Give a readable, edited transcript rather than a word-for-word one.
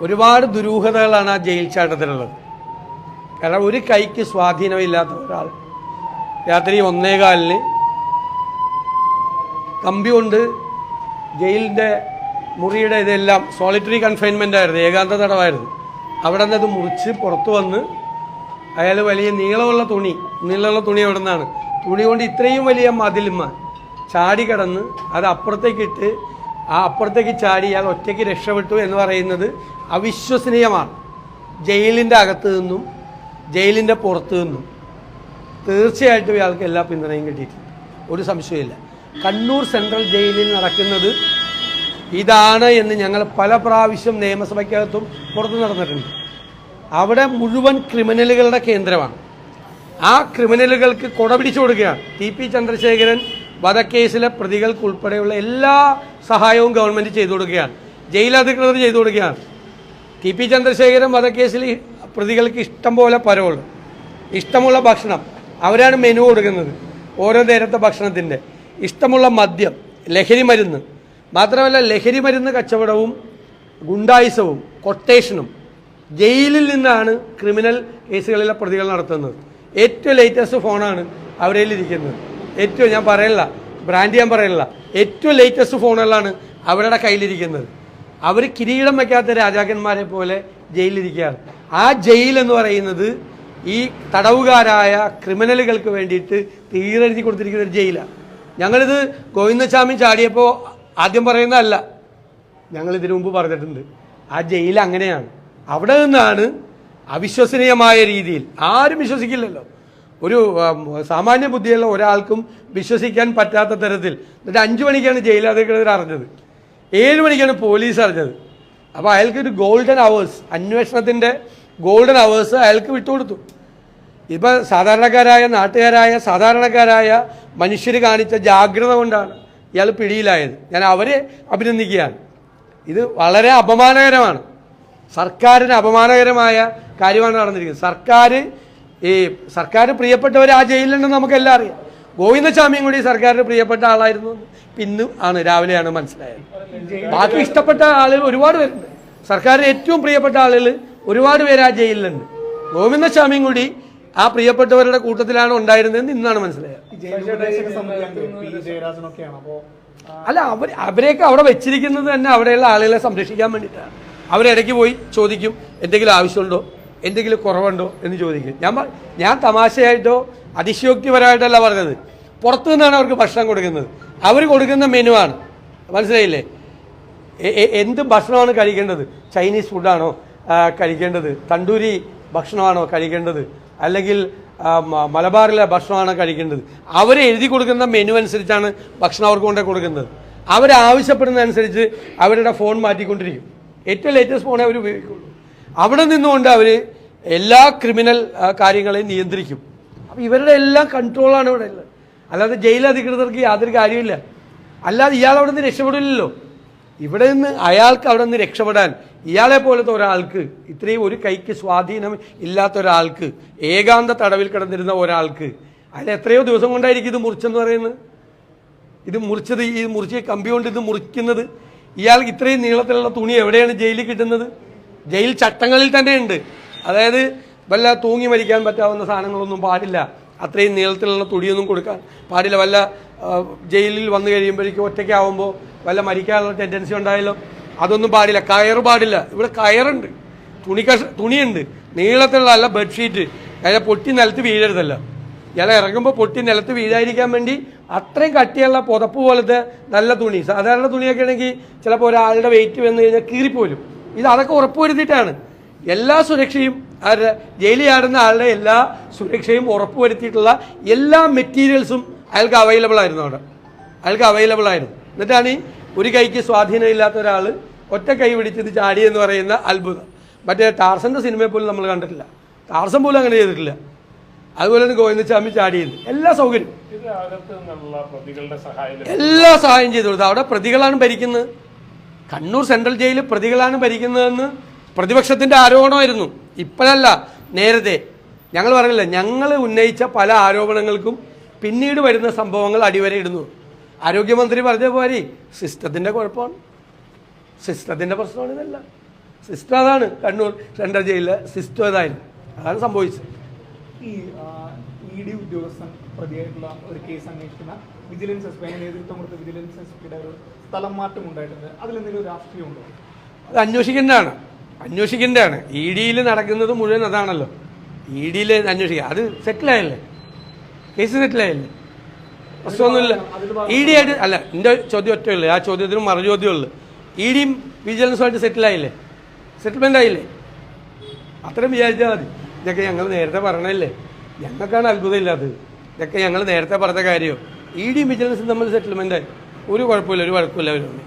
ഒരുപാട് ദുരൂഹതകളാണ് ആ ജയിൽ ചാട്ടത്തിലുള്ളത്. കാരണം ഒരു കൈക്ക് സ്വാധീനമില്ലാത്ത ഒരാൾ രാത്രി 1:15 കമ്പി കൊണ്ട് ജയിലിൻ്റെ മുറിയുടെ ഇതെല്ലാം സോളിറ്ററി കൺഫൈൻമെൻ്റ് ആയിരുന്നു, ഏകാന്ത തടവായിരുന്നു. അവിടെ നിന്ന് അത് മുറിച്ച് പുറത്തു വന്ന് അയാൾ വലിയ നീളമുള്ള തുണി അവിടെ നിന്നാണ്, തുണി കൊണ്ട് ഇത്രയും വലിയ മതിലുമ്മ ചാടി കിടന്ന് അത് അപ്പുറത്തേക്കിട്ട് ആ അപ്പുറത്തേക്ക് ചാടി ഇയാൾ ഒറ്റയ്ക്ക് രക്ഷപ്പെട്ടു എന്ന് പറയുന്നത് അവിശ്വസനീയമാണ്. ജയിലിൻ്റെ അകത്ത് നിന്നും ജയിലിൻ്റെ പുറത്തു നിന്നും തീർച്ചയായിട്ടും ഇയാൾക്ക് എല്ലാ പിന്തുണയും കിട്ടിയിട്ടുണ്ട്, ഒരു സംശയമില്ല. കണ്ണൂർ സെൻട്രൽ ജയിലിൽ നടക്കുന്നത് ഇതാണ് എന്ന് ഞങ്ങൾ പല പ്രാവശ്യം നിയമസഭയ്ക്കകത്തും പുറത്തു നടന്നിട്ടുണ്ട്. അവിടെ മുഴുവൻ ക്രിമിനലുകളുടെ കേന്ദ്രമാണ്. ആ ക്രിമിനലുകൾക്ക് കൊട പിടിച്ചു കൊടുക്കുകയാണ്. TP ചന്ദ്രശേഖരൻ വധക്കേസിലെ പ്രതികൾക്കുൾപ്പെടെയുള്ള എല്ലാ സഹായവും ഗവൺമെൻറ് ചെയ്തു കൊടുക്കുകയാണ്, ജയിലധികൃതർ ചെയ്തു കൊടുക്കുകയാണ്. TP ചന്ദ്രശേഖരൻ വധക്കേസിൽ പ്രതികൾക്ക് ഇഷ്ടം പോലെ പരോൾ, ഇഷ്ടമുള്ള ഭക്ഷണം, അവരാണ് മെനു കൊടുക്കുന്നത് ഓരോ നേരത്തെ ഭക്ഷണത്തിൻ്റെ, ഇഷ്ടമുള്ള മദ്യം, ലഹരി മരുന്ന്, മാത്രമല്ല ലഹരി മരുന്ന് കച്ചവടവും ഗുണ്ടായിസവും കൊട്ടേഷനും ജയിലിൽ നിന്നാണ് ക്രിമിനൽ കേസുകളിലെ പ്രതികൾ നടത്തുന്നത്. ഏറ്റവും ലേറ്റസ്റ്റ് ഫോണാണ് അവരിലിരിക്കുന്നത്. ഏറ്റവും, ഞാൻ പറയില്ല ബ്രാൻഡ്, ഞാൻ പറയില്ല, ഏറ്റവും ലേറ്റസ്റ്റ് ഫോണുകളാണ് അവരുടെ കയ്യിലിരിക്കുന്നത്. അവർ കിരീടം വയ്ക്കാത്ത രാജാക്കന്മാരെ പോലെ ജയിലിലിരിക്കുകയാണ്. ആ ജയിൽ എന്ന് പറയുന്നത് ഈ തടവുകാരായ ക്രിമിനലുകൾക്ക് വേണ്ടിയിട്ട് തീരെഴുതി കൊടുത്തിരിക്കുന്ന ഒരു ജയിലാണ്. ഞങ്ങളിത് ഗോവിന്ദസ്വാമി ചാടിയപ്പോൾ ആദ്യം പറയുന്നതല്ല, ഞങ്ങൾ ഇതിനു മുമ്പ് പറഞ്ഞിട്ടുണ്ട്. ആ ജയിൽ അങ്ങനെയാണ്. അവിടെ നിന്നാണ് അവിശ്വസനീയമായ രീതിയിൽ, ആരും വിശ്വസിക്കില്ലല്ലോ, ഒരു സാമാന്യ ബുദ്ധിയുള്ള ഒരാൾക്കും വിശ്വസിക്കാൻ പറ്റാത്ത തരത്തിൽ. എന്നിട്ട് 5 മണിക്കാണ് ജയിലധികൃതർ അറിഞ്ഞത്, 7 മണിക്കാണ് പോലീസ് അറിഞ്ഞത്. അപ്പോൾ അയാൾക്കൊരു ഗോൾഡൻ അവേഴ്സ്, അന്വേഷണത്തിൻ്റെ ഗോൾഡൻ അവേഴ്സ് അയാൾക്ക് വിട്ടുകൊടുത്തു. ഇപ്പം സാധാരണക്കാരായ നാട്ടുകാരായ സാധാരണക്കാരായ മനുഷ്യർ കാണിച്ച ജാഗ്രത കൊണ്ടാണ് ഇയാൾ പിടിയിലായത്. ഞാൻ അവരെ അഭിനന്ദിക്കുകയാണ്. ഇത് വളരെ അപമാനകരമാണ്, സർക്കാരിന് അപമാനകരമായ കാര്യമാണ് നടന്നിരിക്കുന്നത്. സർക്കാർ പ്രിയപ്പെട്ടവർ ആ ജയിലിലുണ്ടെന്ന് നമുക്കെല്ലാം അറിയാം. ഗോവിന്ദസ്വാമിയും കൂടി സർക്കാരിന് പ്രിയപ്പെട്ട ആളായിരുന്നു പിന്നെ ആണ് രാവിലെയാണ് മനസ്സിലായത്. ബാക്കി ഇഷ്ടപ്പെട്ട ആളുകൾ ഒരുപാട് പേരുണ്ട്, സർക്കാരിന് ഏറ്റവും പ്രിയപ്പെട്ട ആളുകൾ ഒരുപാട് പേര് ആ ജയിലിലുണ്ട്. ഗോവിന്ദസ്വാമിയും കൂടി ആ പ്രിയപ്പെട്ടവരുടെ കൂട്ടത്തിലാണ് ഉണ്ടായിരുന്നതെന്ന് ഇന്നാണ് മനസ്സിലായത്. അല്ല, അവരെയൊക്കെ അവിടെ വെച്ചിരിക്കുന്നത് തന്നെ അവിടെയുള്ള ആളുകളെ സംരക്ഷിക്കാൻ വേണ്ടിയിട്ടാണ്. അവരിടയ്ക്ക് പോയി ചോദിക്കും, എന്തെങ്കിലും ആവശ്യമുണ്ടോ, എന്തെങ്കിലും കുറവുണ്ടോ എന്ന് ചോദിക്കും. ഞാൻ തമാശയായിട്ടോ അതിശയോക്തിപരമായിട്ടല്ല പറഞ്ഞത്. പുറത്തു നിന്നാണ് അവർക്ക് ഭക്ഷണം കൊടുക്കുന്നത്, അവർ കൊടുക്കുന്ന മെനുവാണ്, മനസ്സിലായില്ലേ? എന്ത് ഭക്ഷണമാണ് കഴിക്കേണ്ടത്? ചൈനീസ് ഫുഡാണോ കഴിക്കേണ്ടത്, തണ്ടൂരി ഭക്ഷണമാണോ കഴിക്കേണ്ടത്, അല്ലെങ്കിൽ മലബാറിലെ ഭക്ഷണമാണോ കഴിക്കേണ്ടത്? അവർ എഴുതി കൊടുക്കുന്ന മെനു അനുസരിച്ചാണ് ഭക്ഷണം അവർക്ക് കൊണ്ടേ കൊടുക്കുന്നത്. അവരാവശ്യപ്പെടുന്നതനുസരിച്ച് അവരുടെ ഫോൺ മാറ്റിക്കൊണ്ടിരിക്കും. ഏറ്റവും ലേറ്റസ്റ്റ് ഫോണേ അവർ ഉപയോഗിക്കുള്ളൂ. അവിടെ നിന്നുകൊണ്ട് അവർ എല്ലാ ക്രിമിനൽ കാര്യങ്ങളെയും നിയന്ത്രിക്കും. അപ്പോൾ ഇവരുടെ എല്ലാം കൺട്രോളാണ് ഇവിടെ ഉള്ളത്. അല്ലാതെ ജയിലധികൃതർക്ക് യാതൊരു കാര്യമില്ല. അല്ലാതെ ഇയാൾ അവിടെ നിന്ന് രക്ഷപ്പെടില്ലല്ലോ. ഇവിടെ നിന്ന് അയാൾക്ക് അവിടെ നിന്ന് രക്ഷപ്പെടാൻ, ഇയാളെ പോലത്തെ ഒരാൾക്ക്, ഇത്രയും ഒരു കൈക്ക് സ്വാധീനം ഇല്ലാത്ത ഒരാൾക്ക്, ഏകാന്ത തടവിൽ കിടന്നിരുന്ന ഒരാൾക്ക്, അതിൽ എത്രയോ ദിവസം കൊണ്ടായിരിക്കും ഇത് മുറിച്ചെന്ന് പറയുന്നത്. ഇത് മുറിച്ച് കമ്പി കൊണ്ട് ഇത് മുറിക്കുന്നത്. ഇയാൾക്ക് ഇത്രയും നീളത്തിലുള്ള തുണി എവിടെയാണ് ജയിലിൽ കിട്ടുന്നത്? ജയിൽ ചട്ടങ്ങളിൽ തന്നെ ഉണ്ട്. അതായത് വല്ല തൂങ്ങി മരിക്കാൻ പറ്റാവുന്ന സാധനങ്ങളൊന്നും പാടില്ല, അത്രയും നീളത്തിലുള്ള തുണിയൊന്നും കൊടുക്കാൻ പാടില്ല. വല്ല ജയിലിൽ വന്നു കഴിയുമ്പോഴേക്കും ഒറ്റയ്ക്കാവുമ്പോൾ വല്ല മരിക്കാനുള്ള ടെൻഡൻസി ഉണ്ടായല്ലോ, അതൊന്നും പാടില്ല. കയറ് പാടില്ല. ഇവിടെ കയറുണ്ട്, തുണിയുണ്ട്, നീളത്തിലുള്ള അല്ല ബെഡ്ഷീറ്റ്. അയാളെ പൊട്ടി നിലത്ത് വീഴരുതല്ല. ഇയാളെ ഇറങ്ങുമ്പോൾ പൊട്ടി നിലത്ത് വീഴാതിരിക്കാൻ വേണ്ടി അത്രയും കട്ടിയുള്ള പുതപ്പ് പോലത്തെ നല്ല തുണി. സാധാരണ തുണിയൊക്കെ ആണെങ്കിൽ ചിലപ്പോൾ ഒരാളുടെ വെയിറ്റ് വന്നു കഴിഞ്ഞാൽ കീറിപ്പോലും. അതൊക്കെ ഉറപ്പുവരുത്തിയിട്ടാണ് എല്ലാ സുരക്ഷയും, ജയിലിൽ ആടുന്ന ആളുടെ എല്ലാ സുരക്ഷയും ഉറപ്പുവരുത്തിയിട്ടുള്ള എല്ലാ മെറ്റീരിയൽസും അയാൾക്ക് അവൈലബിൾ ആയിരുന്നു. എന്നിട്ടാണ് ഈ ഒരു കൈക്ക് സ്വാധീനമില്ലാത്ത ഒരാൾ ഒറ്റ കൈ പിടിച്ചത് ചാടി എന്ന് പറയുന്ന അത്ഭുതം. മറ്റേ ടാർസന്റെ സിനിമയെ പോലും നമ്മൾ കണ്ടിട്ടില്ല, ടാർസൻ പോലും അങ്ങനെ ചെയ്തിട്ടില്ല. അതുപോലെ തന്നെ ഗോവിന്ദസ്വാമി ചാടിയത് എല്ലാ സൗകര്യം, എല്ലാ സഹായം ചെയ്തു കൊടുത്തു. അവിടെ പ്രതികളാണ് ഭരിക്കുന്നത്. കണ്ണൂർ സെൻട്രൽ ജയിലിൽ പ്രതികളാണ് ഭരിക്കുന്നതെന്ന് പ്രതിപക്ഷത്തിന്റെ ആരോപണമായിരുന്നു. ഇപ്പോഴല്ല, നേരത്തെ ഞങ്ങൾ പറഞ്ഞില്ല. ഞങ്ങൾ ഉന്നയിച്ച പല ആരോപണങ്ങൾക്കും പിന്നീട് വരുന്ന സംഭവങ്ങൾ അടിവരയിടുന്നു. ആരോഗ്യമന്ത്രി പറഞ്ഞ പോലെ സിസ്റ്റത്തിന്റെ കുഴപ്പമാണ്, സിസ്റ്റത്തിന്റെ പ്രശ്നമാണ് ഇതല്ല. സിസ്റ്റം അതാണ്. കണ്ണൂർ സെൻട്രൽ ജയിലിലെ സിസ്റ്റം അതായിരുന്നു. അതാണ് സംഭവിച്ചത്. ഈ ED ഉദ്യോഗസ്ഥൻ പ്രതിയായിട്ടുള്ള ഒരു കേസ് അന്വേഷിക്കുന്ന വിജിലൻസ് എസ് പി നേതൃത്വം കൊടുത്ത വിജിലൻസ് എസ് പിയുടെ ഒരു സ്ഥലം മാറ്റം ഉണ്ടായിട്ടുണ്ട്. അതിലെന്തെങ്കിലും രാഷ്ട്രീയമുണ്ടോ? അത് അന്വേഷിക്കേണ്ടതാണ്. ED നടക്കുന്നത് മുഴുവൻ അതാണല്ലോ. ED അന്വേഷിക്കുക, അത് സെറ്റിലായല്ലേ, കേസ് സെറ്റിലായല്ലേ, പ്രശ്നമൊന്നുമില്ല. ED ആയിട്ട് അല്ല, എൻ്റെ ചോദ്യം ഒറ്റയുള്ളൂ, ആ ചോദ്യത്തിന് മറുചോദ്യമുള്ളൂ. EDയും വിജിലൻസുമായിട്ട് സെറ്റിലായില്ലേ, സെറ്റിൽമെൻ്റ് ആയില്ലേ, അത്രയും വിചാരിച്ചാൽ മതി. ഇതൊക്കെ ഞങ്ങൾ നേരത്തെ പറഞ്ഞല്ലേ, ഞങ്ങൾക്കാണ് അത്ഭുതമില്ലാത്തത്. ഇതൊക്കെ ഞങ്ങൾ നേരത്തെ പറഞ്ഞ കാര്യമോ. EDയും വിജിലൻസും തമ്മിൽ സെറ്റിൽമെൻ്റ് ആയി, ഒരു കുഴപ്പമില്ല, ഒരു വഴക്കമില്ല അവരൊന്നും.